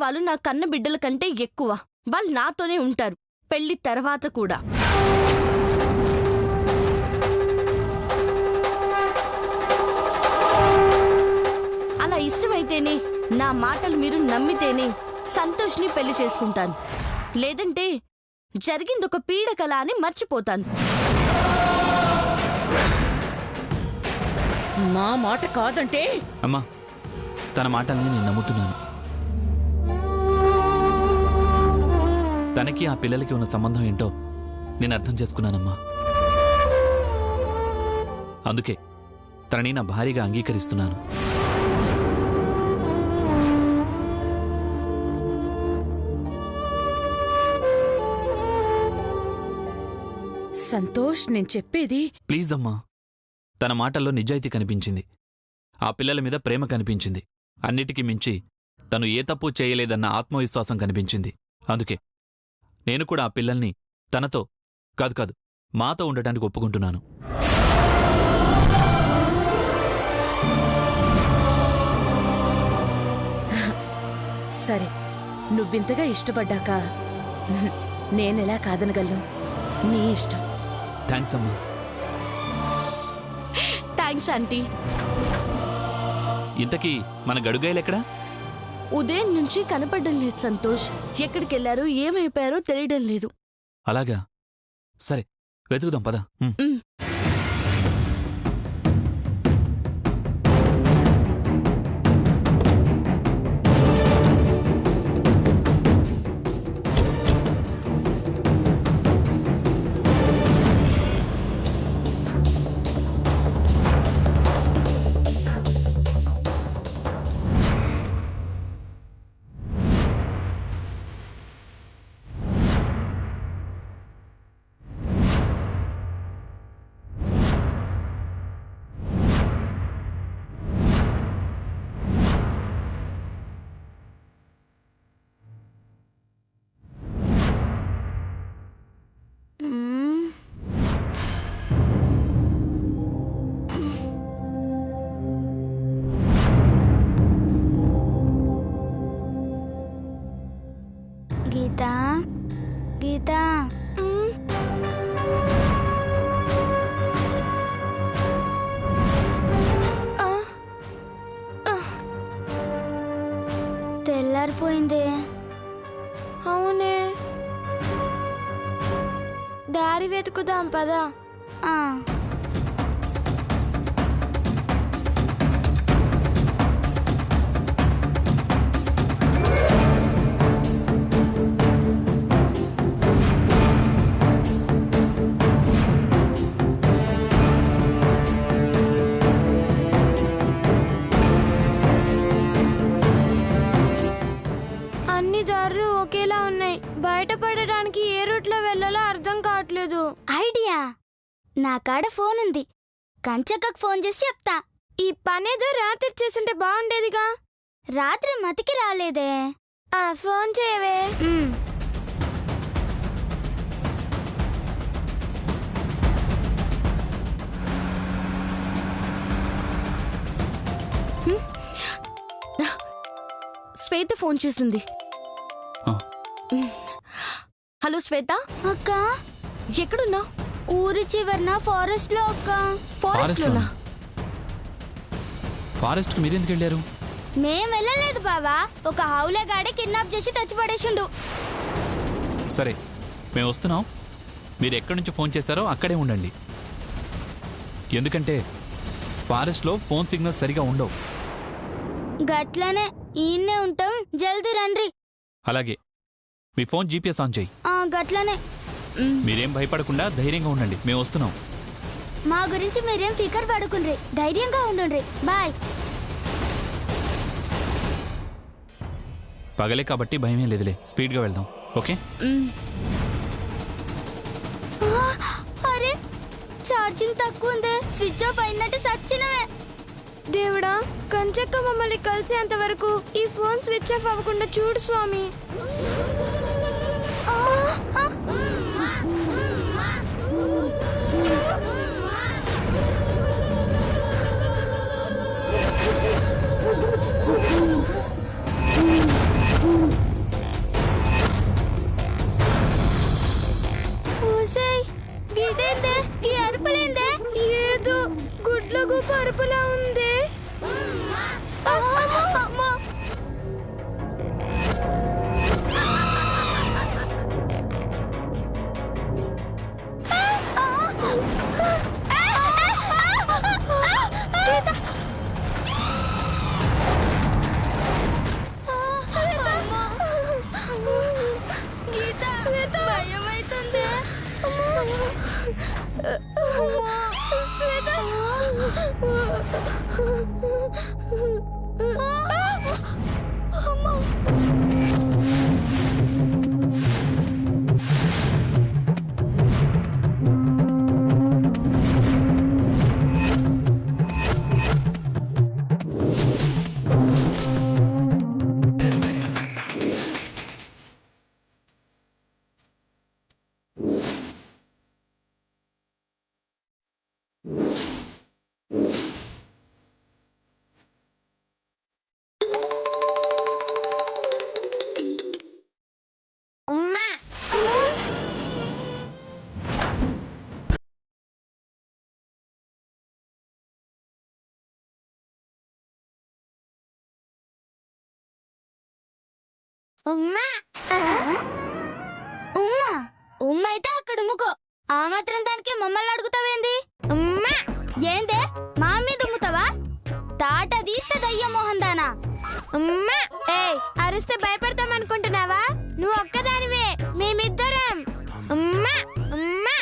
వాళ్ళు నా కన్న బిడ్డల కంటే ఎక్కువ. వాళ్ళు నాతోనే ఉంటారు పెళ్లి తర్వాత కూడా. అలా ఇష్టమైతేనే, నా మాటలు మీరు నమ్మితేనే సంతోష్ని పెళ్లి చేసుకుంటాను. లేదంటే జరిగిందొక పీడకల అని మర్చిపోతాను. మా మాట కాదంటే? అమ్మా, తన మాటల్ని నేను నమ్ముతున్నాను. తనకి ఆ పిల్లలకి ఉన్న సంబంధం ఏంటో నేను అర్థం చేసుకున్నానమ్మా. అందుకే తనని నా భార్యగా అంగీకరిస్తున్నాను. సంతోష్, నేను చెప్పేది. ప్లీజ్ అమ్మా. తన మాటల్లో నిజాయితీ కనిపించింది, ఆ పిల్లల మీద ప్రేమ కనిపించింది. అన్నిటికీ మించి తను ఏ తప్పు చేయలేదన్న ఆత్మవిశ్వాసం కనిపించింది. అందుకే నేను కూడా ఆ పిల్లల్ని తనతో కాదు మాతో ఉండటానికి ఒప్పుకుంటున్నాను. సరే, నువ్వింతగా ఇష్టపడ్డాక నేనెలా కాదనగలను? నీ ఇష్టం. థ్యాంక్స్ అమ్మా. Thanks aunty. ఇంతకీ మన గడుగాయలెక్కడా? ఉదయం నుంచి కనపడడం లేదు సంతోష్. ఎక్కడికెళ్లారో ఏమైపోయారో తెలియడం లేదు. అలాగా, సరే వెతుకుదాం పద. గీతా, గీతా, తెల్లారిపోయిందే. అవునే, దారి వెతుకుదాం పదా. అన్ని దారులు ఒకేలా ఉన్నాయి. బయటపడడానికి ఏ రూట్లో వెళ్ళాలో అర్థం కావట్లేదు. ఐడియా, నా కాడ ఫోన్ ఉంది. కంచక్కకు ఫోన్ చేసి చెప్తా. ఈ పనేదో రాత్రి చేస్తుంటే బాగుండేదిగా. రాత్రి మతికి రాలేదే. ఫోన్ చేయవే. శ్వేత ఫోన్ చేసింది. హలో శ్వేత. అక్క, ఎక్కడున్నా? ఊరి చివరన ఫారెస్ట్ లో. అక్క, ఫారెస్ట్ లోనా? ఫారెస్ట్ కు మీరెందుకు వెళ్ళారు? మేం వెళ్ళలేదు బావా. ఒక హౌలగాడే కిడ్నాప్ చేసి తెచ్చిపడేసిండు. సరే, మేము వస్తున్నాం. మీరు ఎక్కడి నుంచి ఫోన్ చేశారో అక్కడే ఉండండి. ఎందుకంటే ఫారెస్ట్లో ఫోన్ సిగ్నల్ సరిగా ఉండవు. గట్లనే ఈయన్నే ఉంటాం. జల్దీ రండి. అలాగే, మీ ఫోన్ జీపీఎస్ ఆన్ చేయి. గట్లనే. మీరేం భయపడకుండా ధైర్యంగా ఉండండి. మేము వస్తున్నాం. మా గురించి మీరేం ఫికర్ పడుకుండ్రి. ధైర్యంగా ఉండుండ్రి. బాయ్. పగలే కాబట్టి భయమే లేదులే. స్పీడ్గా వెళ్దాం. ఓకే? అరే, ఛార్జింగ్ తక్కువ ఉంది. స్విచ్ ఆఫ్ అయిందంటే సచ్చినవే. దేవుడా, కంచక్క మమ్మల్ని కలిసేంత వరకు ఈ ఫోన్ స్విచ్ ఆఫ్ అవ్వకుండా చూడు స్వామి. శ్వేత ఉమ్మా ఉమ్మా ఉమ్మా ఉమ్మ అయితే అక్కడ ఉమ్ముకో. ఆ మాత్రం దానికి మమ్మల్ని అడుగుతావేంది? ఉమ్మా ఏందే మా మీద ఉమ్ముతావా? తాట తీస్తే దయ్యం మోహన్ దానా. అమ్మా ఏయ్ అరిస్తే భయపడతాం అనుకుంటున్నావా? నువ్వు ఒక్కదానివే, మేమిద్దరం. అమ్మా అమ్మా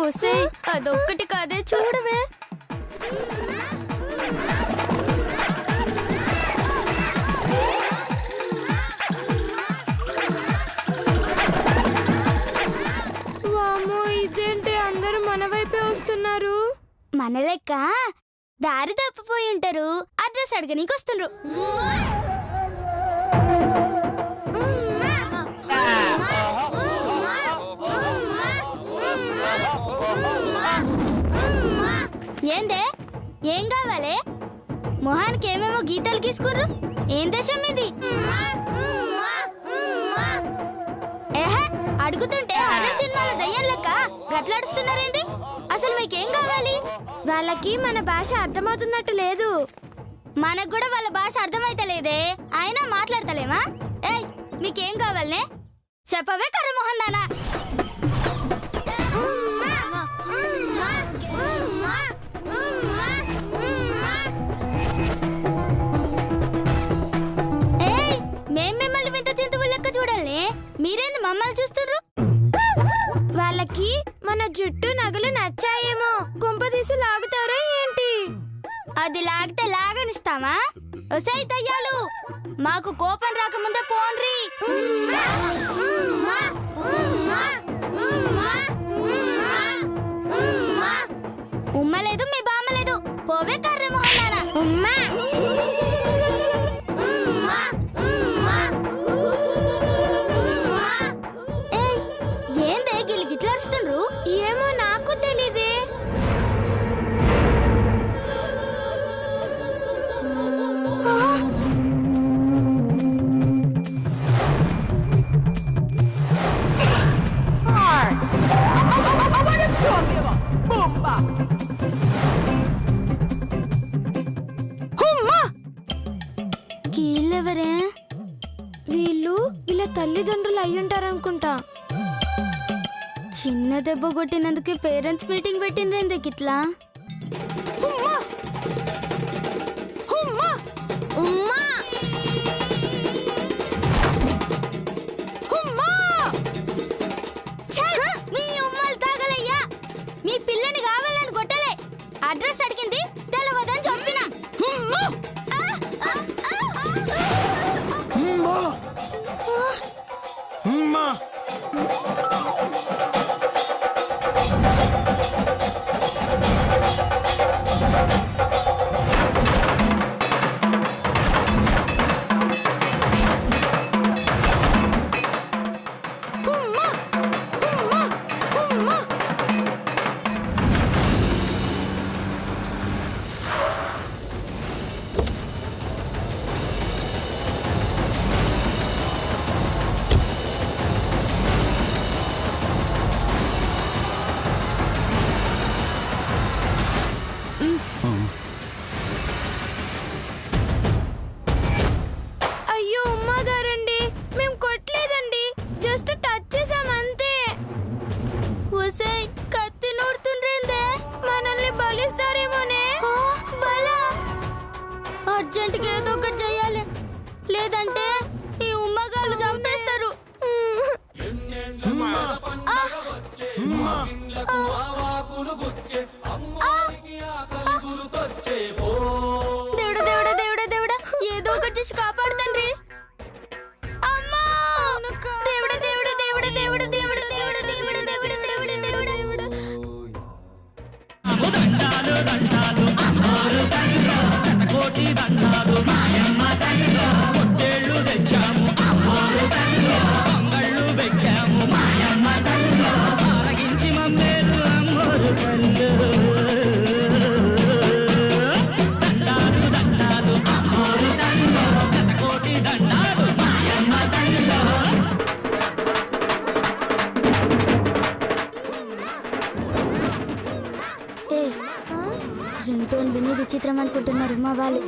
ఒసే అదొక్కటి కాదే చూడవే. వామ్మో ఇదేంటి అందరూ మన వైపే వస్తున్నారు? మన లెక్క దారి తప్పిపోయి ఉంటారు, అడ్రస్ అడగనీకి వస్తుండ్రు. ఏందే ఏం కావాలి? మొహానికి ఏమేమో గీతలు గీసుకుర్రు. ఏం దేశం ఇది? ఏహే అడుగుతుంటే హర్రర్ సినిమాలో దయ్యం లెక్క గట్లాడుస్తున్నారేంది? అసలు మీకేం కావాలి? వాళ్ళకి మన భాష అర్థమవుతున్నట్టు లేదు. మనకు కూడా వాళ్ళ భాష అర్థమైతలేదే, అయినా మాట్లాడతలేమా? ఏయ్ మీకేం కావాలనే చెప్పవే కర్ర మొహం దానా. ఏయ్ మేం మిమ్మల్ని వింత జంతువుల లెక్క చూడాలి, మీరేంది మమ్మల్ని చూస్తుర్రు? వాళ్ళకి మన జుట్టు నగలు నచ్చాయేమో, కొంపదీసి లాగుతారా ఏంటి? అది లాగితే లాగనిస్తామా? ఒసై దయ్యాలు మాకు కోపం రాకముందే పోన్రి. ఉమ్మ లేదు మీ బామ్మ లేదు, పోవే కర్రె మొహల్లారా. ఉమ్మా ఏయ్, ఏందే గిలిగిట్లా అరుస్తుండ్రు? ఏమో నాకు తెలీదే. కీళ్ళెవరే? వీళ్ళు వీళ్ళ తల్లిదండ్రులు అయ్యుంటారనుకుంటా. చిన్న దెబ్బ కొట్టినందుకే పేరెంట్స్ మీటింగ్ పెట్టిండ్రు ఇట్లా. ఉమ్మా ఛే! మీ ఉమ్మలు తాగలయ్యా. మీ పిల్లని కావాలని కొట్టలే, అడ్రస్ అడిగింది తెలవదని చెప్పిన. దయచేసి కాపాడు తండ్రి. అమ్మా! దేవుడా దేవుడా దేవుడా దేవుడా దేవుడా దేవుడా దేవుడా దేవుడా దేవుడా దేవుడా రింగ్ టోన్ విని విచిత్రం అనుకుంటున్నారు మా వాళ్ళు.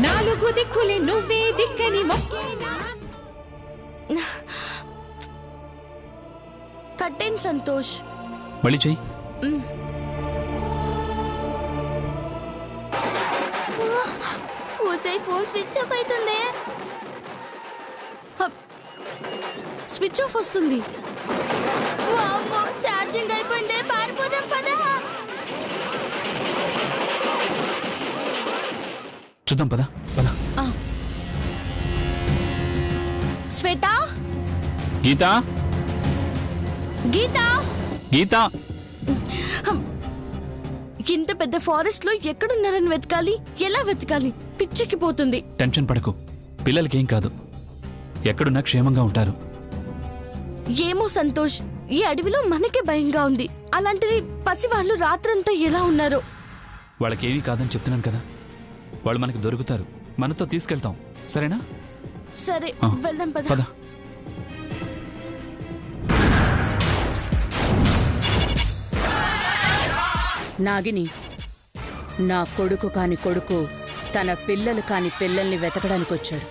నాలుగు దిక్కులే నువ్వే దిక్కని కట్టేన్ సంతోష్. మళ్ళీ చెయ్యి. ఓసై ఫోన్ స్విచ్ ఆఫ్ అవుతుంది. స్విచ్ ఆఫ్ వస్తుంది. వామ్మో, ఛార్జింగ్ అయిపోయిందే. పారిపోదాం పద. చూద్దాం పద పద. శ్వేత, గీత, గీత, గీత. ఇంత పెద్ద ఫారెస్ట్ లో ఎక్కడున్నారని వెతకాలి, ఎలా వెతకాలి? పిచ్చెక్కిపోతుంది. టెన్షన్ పడకు, పిల్లలకేం కాదు, ఎక్కడున్నా క్షేమంగా ఉంటారు. ఏమో సంతోష్, ఈ అడవిలో మనకే భయంగా ఉంది. అలాంటిది పసివాళ్ళు రాత్రంతా ఎలా ఉన్నారో. వాళ్ళకేమీ కాదని చెప్తున్నాను కదా, వాళ్ళు మనకి దొరుకుతారు, మనతో తీసుకెళ్తాం. సరేనా? సరే, వెళ్దాం పద. పద. నాగిని, నా కొడుకు కాని కొడుకు తన పిల్లలు కాని పిల్లల్ని వెతకడానికి వచ్చాడు.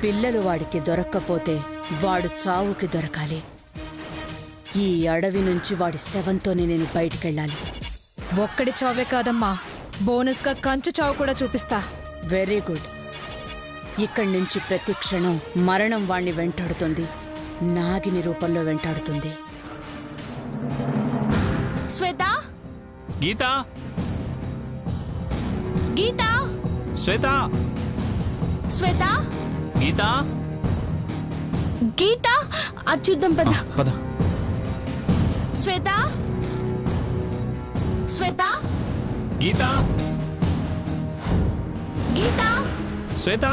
పిల్లలు వాడికి దొరక్కపోతే వాడు చావుకి దొరకాలి. ఈ అడవి నుంచి వాడి శవంతోనే నేను బయటికెళ్ళాలి. ఒక్కడి చావే కాదమ్మా, బోనస్గా కంచు చావు కూడా చూపిస్తా. Very good. ఇక్కడి నుంచి ప్రతి క్షణం మరణం వాణ్ణి వెంటాడుతుంది, నాగిని రూపంలో వెంటాడుతుంది. శ్వేత, గీత, గీత, శ్వేత, శ్వేత, గీత, గీత. అది చూద్దాం పద. పద. శ్వేత, శ్వేత, గీత, గీత, శ్వేత.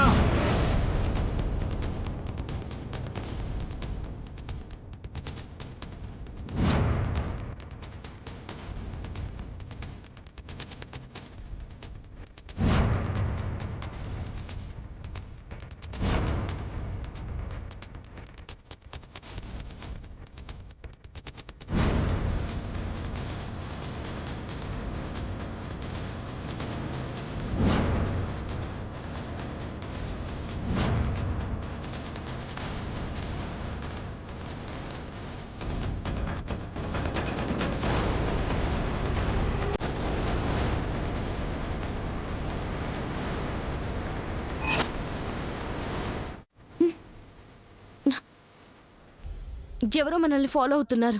ఎవరో మనల్ని ఫాలో అవుతున్నారు.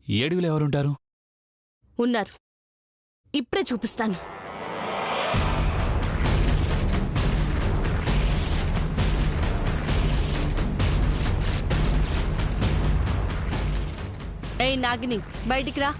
ఈ అడవిలో ఎవరుంటారు? ఉన్నారు, ఇప్పుడే చూపిస్తాను. ఏయ్ నాగిని, బయటికి రా.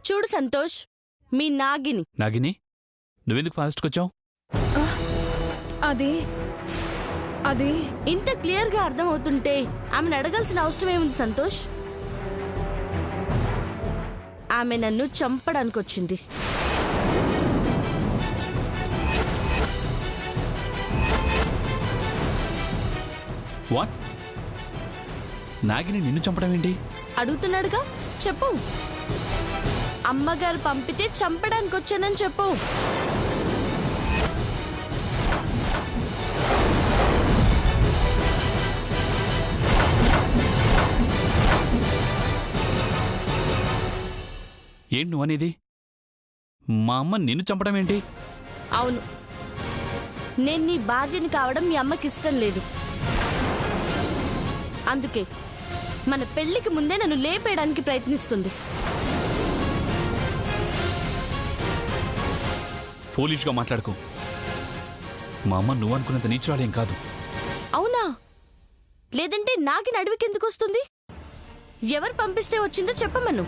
చూడు సంతోష్, మీ నాగిని. నాగిని, నువ్వెందుకు ఫారెస్ట్కి వచ్చావు? అది అది ఇంత క్లియర్గా అర్థమవుతుంటే ఆమెను అడగాల్సిన అవసరం ఏముంది సంతోష్? ఆమె నన్ను చంపడానికి వచ్చింది. వాట్? నాగిని నిన్ను చంపడం ఏంటి? అడుగుతున్నాడుగా, చెప్పు. అమ్మగారు పంపితే చంపడానికి వచ్చానని చెప్పు. ఏంటి నువ్వనేది? మా అమ్మ నిన్ను చంపడం ఏంటి? అవును, నేను నీ భార్యని కావడం మీ అమ్మకి ఇష్టం లేదు. అందుకే మన పెళ్లికి ముందే నన్ను లేపేయడానికి ప్రయత్నిస్తుంది. ఫూలిష్గా మాట్లాడుకో. మా అమ్మ నువ్వు అనుకున్నంత నీచురాలేం కాదు. అవునా? లేదంటే నాగిని అడవికి ఎందుకు వస్తుంది? ఎవరు పంపిస్తే వచ్చిందో చెప్పమను.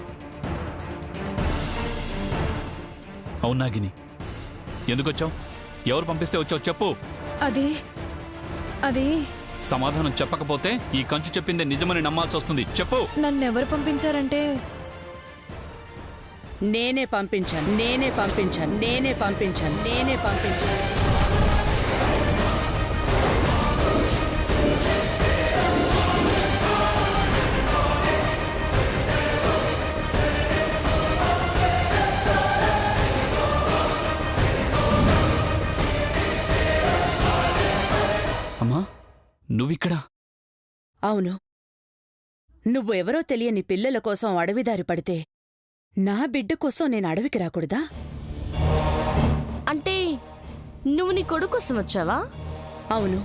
అవును నాగిని, ఎందుకొచ్చావు? ఎవరు పంపిస్తే వచ్చావు చెప్పు. అది సమాధానం చెప్పకపోతే ఈ కంచు చెప్పిందే నిజమని నమ్మాల్సి వస్తుంది. చెప్పు. నన్నెవరు పంపించారంటే నేనే పంపించాను. అమ్మా, నువ్విక్కడా? అవును, నువ్వు ఎవరో తెలియని పిల్లల కోసం అడవిదారి పడితే నా బిడ్డ కోసం నేను అడవికి రాకూడదా? అంటే నువ్వు నీ కొడుకు కోసం వచ్చావా? అవును.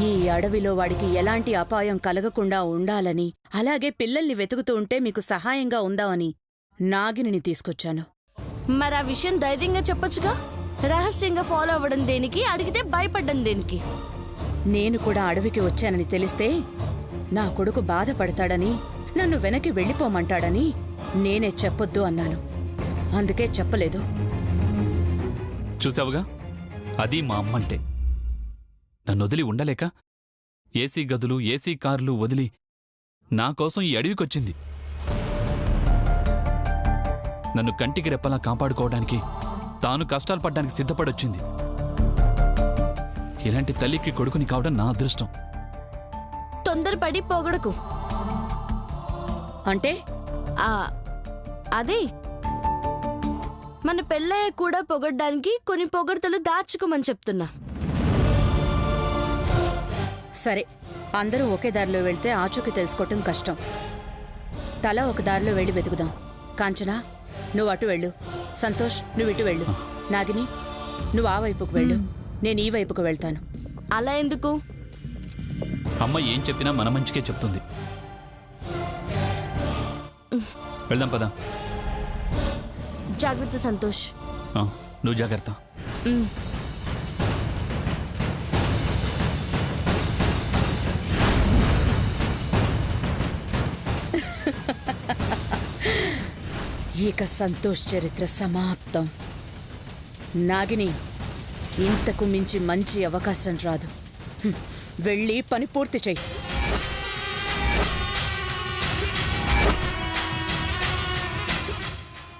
ఈ అడవిలో వాడికి ఎలాంటి అపాయం కలగకుండా ఉండాలని, అలాగే పిల్లల్ని వెతుకుతూ ఉంటే మీకు సహాయంగా ఉందామని నాగిని తీసుకొచ్చాను. మరి ఆ విషయం ధైర్యంగా చెప్పొచ్చుగా. రహస్యంగా ఫాలో అవ్వడం దేనికి? అడిగితే భయపడ్డం దేనికి? నేను కూడా అడవికి వచ్చానని తెలిస్తే నా కొడుకు బాధపడతాడని, నన్ను వెనక్కి వెళ్ళిపోమంటాడని నేనే చెప్పొద్దు అన్నాను. అందుకే చెప్పలేదు. చూసావుగా, అది మా అమ్మంటే. నన్ను వదిలి ఉండలేక ఏసీ గదులు, ఏసీ కార్లు వదిలి నా కోసం ఈ అడవికొచ్చింది. నన్ను కంటికి రెప్పలా కాపాడుకోవడానికి, తాను కష్టాలు పడ్డానికి సిద్ధపడొచ్చింది. ఇలాంటి తల్లికి కొడుకుని కావడం నా అదృష్టం. తొందరపడి పొగడకు. అంటే అదే మన పెళ్ళయ్య కూడా పొగడ్డానికి కొన్ని పొగడ్తలు దాచుకోమని చెప్తున్నా. సరే, అందరూ ఒకే దారిలో వెళ్తే ఆచూకీ తెలుసుకోవటం కష్టం. తల ఒక దారిలో వెళ్ళి వెతుకుదాం. కాంచనా, నువ్వు అటు వెళ్ళు. సంతోష్, నువ్వు ఇటు వెళ్ళు. నాగిని, నువ్వు ఆ వైపుకు వెళ్ళు. నేను ఈ వైపుకు వెళ్తాను. అలా ఎందుకు? అమ్మ ఏం చెప్పినా మన మంచికే చెప్తుంది. వెళ్దాం పదా. జాగ్రత్త సంతోష్. నువ్వు జాగ్రత్త. ఇక సంతోష్ చరిత్ర సమాప్తం. నాగిని, ఇంతకు మించి మంచి అవకాశం రాదు. వెళ్ళి పని పూర్తి చెయ్యి.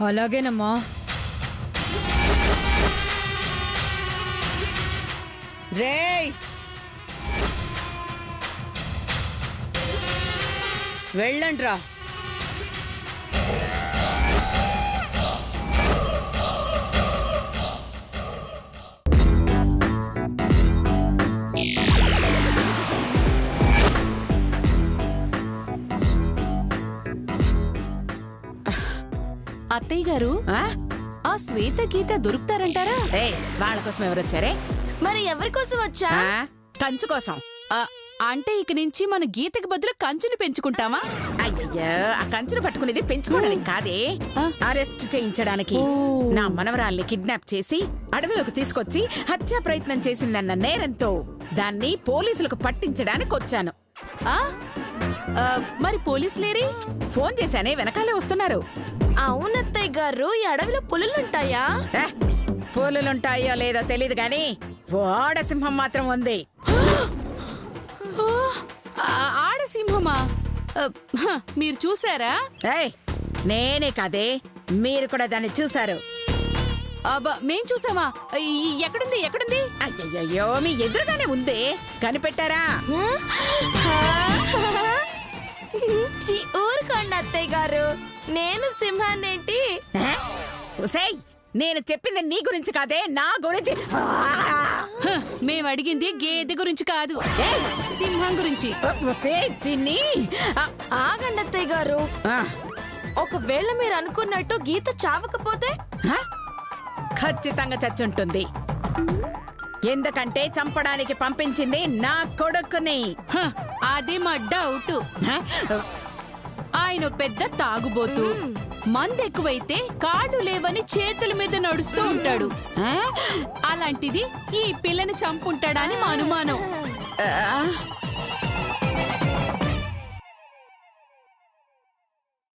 అలాగేనమ్మా. రేయ్, వెళ్ళండ్రా. అత్తయ్య గారు, ఆ శ్వేత గీత దొరుకుతారంటారా? వాళ్ళ కోసం ఎవరొచ్చారే? మరి ఎవరి కోసం వచ్చా? కంచు కోసం. అంటే ఇక నుంచి మన గీతకి బదులు కంచుని పెంచుకుంటామా? అయ్యయ్యో, ఆ కంచును పట్టుకునేది పెంచుకోవడానికి కాదే, అరెస్ట్ చేయించడానికి. నా మనవరాల్ని కిడ్నాప్ చేసి అడవిలోకి తీసుకొచ్చి హత్యా ప్రయత్నం చేసిందన్న నేరంతో దాన్ని పోలీసులకు పట్టించడానికి వచ్చాను. మరి పోలీసులేరి? ఫోన్ చేశానే, వెనకాలే వస్తున్నారు. అవునత్తయ్య గారు, ఈ అడవిలో పులులుంటాయా? పులులుంటాయో లేదో తెలీదు గాని ఆడసింహం మాత్రం ఉంది. ఆడసింహమా? మీరు చూసారా? నేనే కాదే, మీరు కూడా దాన్ని చూశారు. అబ్బా మేం చూసామా ఎక్కడుంది ఎక్కడుంది? అయ్యయ్యో మీ ఎదురుగానే ఉందే, కనిపెట్టారా? ఊరుకోండి అత్తయ్య గారు, నేను సింహాన్నేంటి? ఉసేయ్, నేను చెప్పింది నీ గురించి కాదే, నా గురించి. మేము అడిగింది గేదె గురించి కాదు, సింహం గురించి. ఉసేయ్, దీన్ని ఆగండి అత్తయ్య గారు, ఒకవేళ మీరు అనుకున్నట్టు గీత చావకపోతే? ఖచ్చితంగా చచ్చుంటుంది. ఎందుకంటే చంపడానికి పంపించింది నా కొడుకుని. అది మా డౌట్. ఆయన పెద్ద తాగుబోతు, మందు ఎక్కువైతే కాళ్ళు లేవని చేతుల మీద నడుస్తూ ఉంటాడు. అలాంటిది ఈ పిల్లని చంపుంటాడని మా అనుమానం.